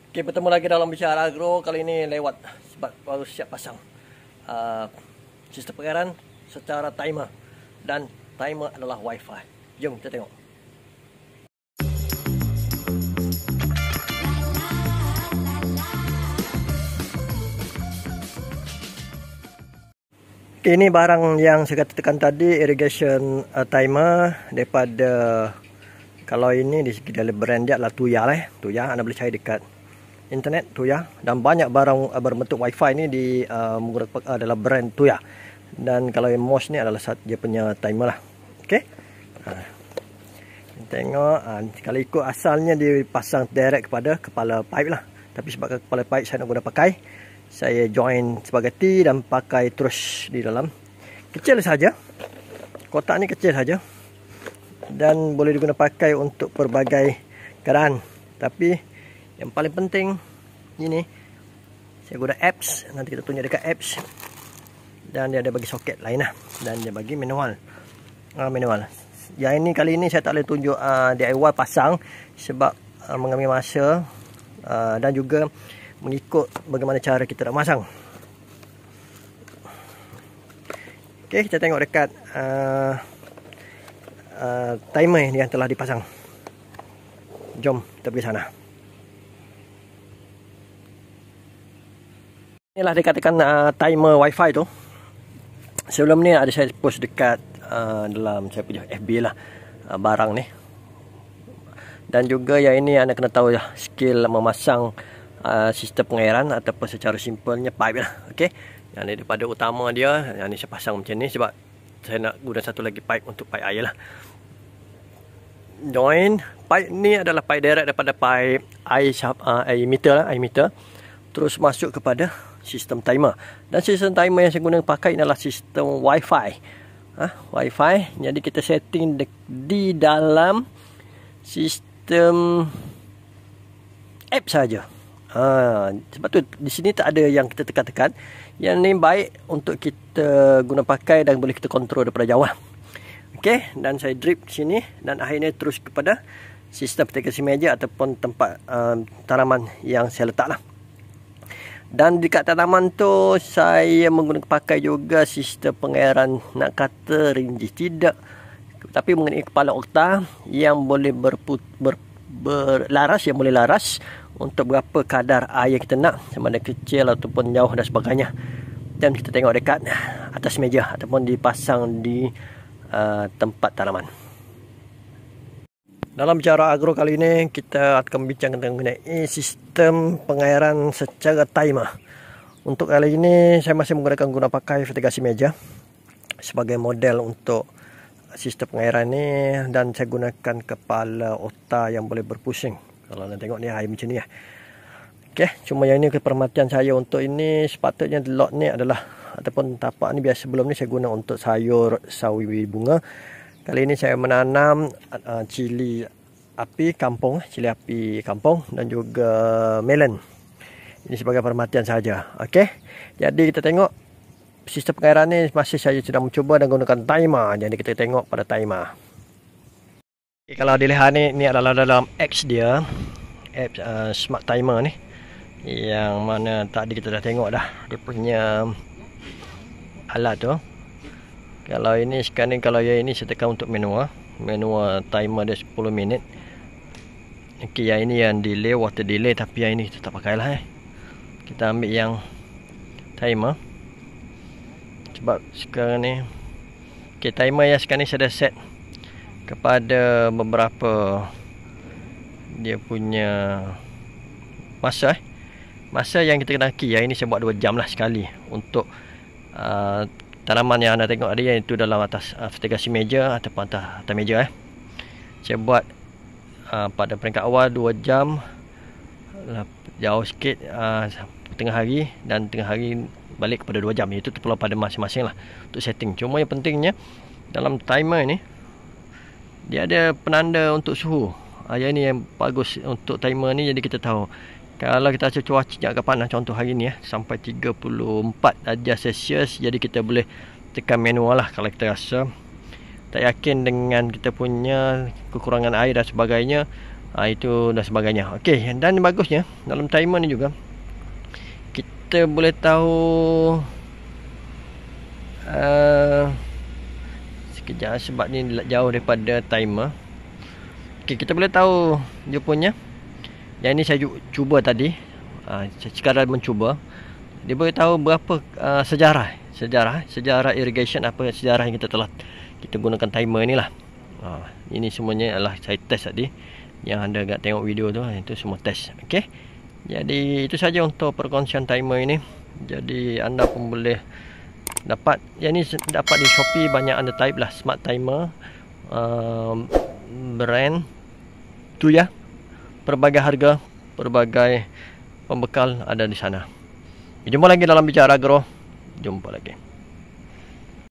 Oke, bertemu lagi dalam Bicara Agro. Kali ini lewat sebab baru siap pasang sistem pengairan secara timer. Dan timer adalah Wi-Fi. Jom kita tengok. Oke, ini barang yang saya katakan tadi, irrigation timer daripada, kalau ini di dalam brand dia adalah Tuya lah. Tuya, anda boleh cari dekat internet Tuya, dan banyak barang berbentuk Wi-Fi ni menggunakan adalah brand Tuya. Dan kalau yang MOS ni adalah dia punya timer lah. Okey. Tengok, kalau ikut asalnya dia pasang direct kepada kepala pipe lah. Tapi sebab kepala pipe saya nak guna pakai, saya join sebagai T dan pakai terus di dalam. Kecil saja. Kotak ni kecil saja. Dan boleh digunakan pakai untuk pelbagai keadaan. Tapi yang paling penting ini, saya guna apps. Nanti kita tunjuk dekat apps. Dan dia ada bagi soket lain lah. Dan dia bagi manual. Manual. Yang ini kali ini saya tak boleh tunjuk DIY pasang sebab mengambil masa dan juga mengikut bagaimana cara kita nak masang. Okey, kita tengok dekat timer yang telah dipasang. Jom kita pergi sana. Inilah dikatakan timer Wi-Fi tu. Sebelum ni ada saya post dekat dalam saya punya FB lah barang ni. Dan juga yang ini anda kena tahu lah skill memasang sistem pengairan ataupun secara simpelnya pipe lah. Okey. Yang ni daripada utama dia, yang ni saya pasang macam ni sebab saya nak guna satu lagi pipe untuk pipe air lah. Join pipe ni adalah pipe direct daripada pipe air meter lah, air meter. Terus masuk kepada sistem timer. Dan sistem timer yang saya guna pakai adalah sistem Wi-Fi. Wi-Fi. Jadi kita setting di dalam sistem app saja. Sebab tu di sini tak ada yang kita tekan-tekan. Yang ni baik untuk kita guna pakai dan boleh kita kontrol daripada jauh. Okey, dan saya drip sini dan akhirnya terus kepada sistem petikasi meja ataupun tempat tanaman yang saya letak lah. Dan dekat tanaman tu saya menggunakan pakai juga sistem pengairan, nak kata rinji tidak, tapi mengenai kepala okta yang boleh berlaras, yang boleh laras untuk berapa kadar air kita nak, sama ada kecil ataupun jauh dan sebagainya. Dan kita tengok dekat atas meja ataupun dipasang di tempat tanaman. Dalam Bicara Agro kali ini kita akan bincang mengenai sistem pengairan secara timer. Untuk kali ini saya masih guna pakai vertigasi meja sebagai model untuk sistem pengairan ini, dan saya gunakan kepala okta yang boleh berpusing. Kalau anda tengok ni air macam ni ya. Okey, cuma yang ini keperhatian saya untuk ini, sepatutnya lot ni adalah ataupun tapak ni biasa sebelum ni saya guna untuk sayur sawi bunga. Kali ini saya menanam cili api kampung, dan juga melon. Ini sebagai perhatian saja. Okey. Jadi kita tengok sistem pengairan ni masih saya sedang mencuba dan gunakan timer. Jadi kita tengok pada timer. Okay, kalau dilihat ni adalah dalam apps dia, apps smart timer ni. Yang mana tadi kita dah tengok dah dia punya alat tu. Kalau ini sekarang ni, kalau yang ini saya tekan untuk manual timer dia 10 minit. Okey, yang ini yang delay, water delay, tapi yang ini kita tak pakailah. Kita ambil yang timer. Sebab sekarang ni okey, timer yang sekarang ni saya dah set kepada beberapa dia punya masa. Masa yang kita kenaki, yang ini saya buat 2 jam lah sekali untuk tanaman yang anda tengok tadi, iaitu dalam atas vertigasi meja ataupun atas meja. Saya buat pada peringkat awal 2 jam, jauh sikit tengah hari, dan tengah hari balik kepada 2 jam. Itu terpulang pada masing-masing lah untuk setting. Cuma yang pentingnya dalam timer ni dia ada penanda untuk suhu. Yang ni yang bagus untuk timer ni. Jadi kita tahu kalau kita rasa cuaca agak panas, contoh hari ni sampai 34 darjah Celsius, jadi kita boleh tekan manual lah kalau kita rasa tak yakin dengan kita punya kekurangan air dan sebagainya. Itu dan sebagainya. Okey, dan bagusnya dalam timer ni juga kita boleh tahu sekejap sebab ni jauh daripada timer. Okey, kita boleh tahu dia punya. Yang ni saya cuba tadi. Sekadar mencuba. Dia boleh tahu berapa sejarah irrigation, apa sejarah yang kita gunakan timer ni lah. Ini semuanya adalah saya test tadi. Yang anda agak tengok video tu, itu semua test. Okey. Jadi itu saja untuk perkongsian timer ini. Jadi anda pun boleh dapat, yang ni dapat di Shopee, banyak anda type lah smart timer, brand tu ya. Pelbagai harga, pelbagai pembekal ada di sana. Jumpa lagi dalam Bicara Agro. Jumpa lagi.